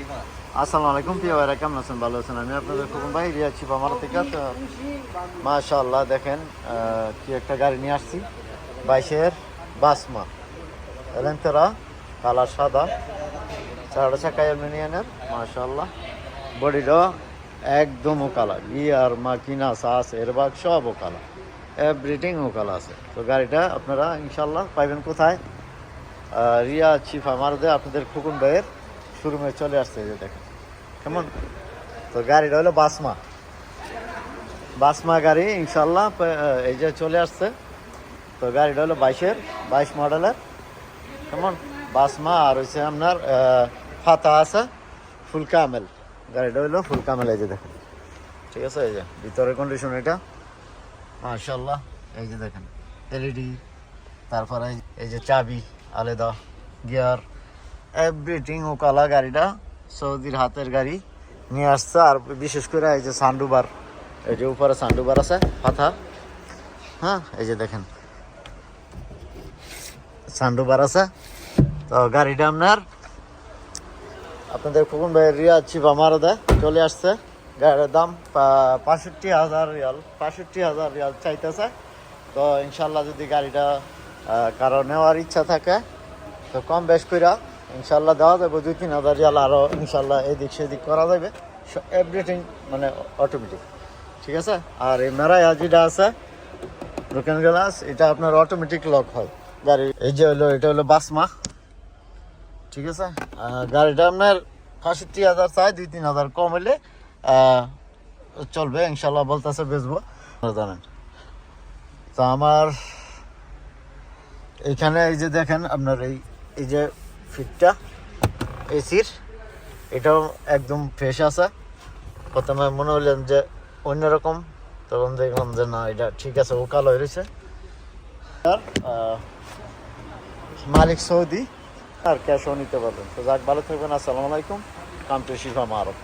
আসসালামু আলাইকুম প্রিয় ভাইরা, কেমন আছেন? ভালো আছেন? আমি আপনাদের খোকন ভাই, রিয়া ছিপ আমার থেকে। তো মাশাআল্লাহ দেখেন কি একটা গাড়ি নিয়ে আসছি, 22-এর বাসমা এলেন্তেরা, কালার সাদা, চারটা চাকা অ্যালুমিনিয়ামের। মাশাআল্লাহ বডিটাও একদমও কালার, গিয়ার মাকিনা সাস এরবাগ সব ও কালার, এভরিথিং ও কালার আছে। তো গাড়িটা আপনারা ইনশাল্লাহ পাইবেন কোথায়? রিয়া ছিপ আমার আপনাদের খোকন ভাইয়ের শোরুমে চলে আসছে। এই যে দেখেন কেমন। তো গাড়িটা হলো বাসমা গাড়ি ইনশাল্লাহ এই যে চলে আসছে। তো গাড়িটা হলো 22 মডেলের, কেমন বাসমা। আর হচ্ছে আপনার ফাতা আছে ফুল কামেল, গাড়িটা হলো ফুল কামেল। এই যে দেখেন, ঠিক আছে। এই যে ভিতরের কন্ডিশন এটা মাশাল্লাহ। এই যে দেখেন এলইডি, তারপরে এই যে চাবি আলাদা, গিয়ার এভরিথিং ও কালা। গাড়িটা সৌদির হাতের গাড়ি নিয়ে আসছে। আর বিশেষ করে এই যে সান্ডুবার, এই যে উপরে সান্ডুবার আছে ফাথা, হ্যাঁ এই যে দেখেন সান্ডুবার আছে। তো গাড়িটা আপনাদের খোকন ভাইয়ের রিয়া ছিপ আমার চলে আসছে। গাড়ির দাম 65,000 রিয়াল, 65,000 রিয়াল চাইতেছে। তো ইনশাল্লাহ যদি গাড়িটা কারো নেওয়ার ইচ্ছা থাকে তো কম বেশ কইরা ইনশাল্লাহ দেওয়া যাবে 2-3 হাজার রিয়াল। আরও ইনশাল্লাহ এদিক সেদিক করা যাবে, এভরিথিং মানে অটোমেটিক, ঠিক আছে। আর এই মেরাই যেটা আছে ব্রোকেন গ্লাস, এটা আপনার অটোমেটিক লক হয় গাড়ি। এই যে হলো এটা হলো বাসমা, ঠিক আছে। গাড়িটা আপনার 65,000 চাই, 2-3 হাজার কম হলে চলবে ইনশাল্লাহ, বলতেছে বেচবো জানেন। তো আমার এইখানে এই যে দেখেন আপনার এই যে ফিটটা এসির, এটাও একদম ফ্রেশ আছে। প্রথমে মনে হলেন যে অন্যরকম, তখন দেখলাম যে না এটা ঠিক আছে, ও কালো হয়েছে। আর মালিক সৌদি, আর ক্যাশও নিতে পারবেন। তো যাক, ভালো থাকবেন। আসসালামু আলাইকুম। কাম টু শিফা মারব।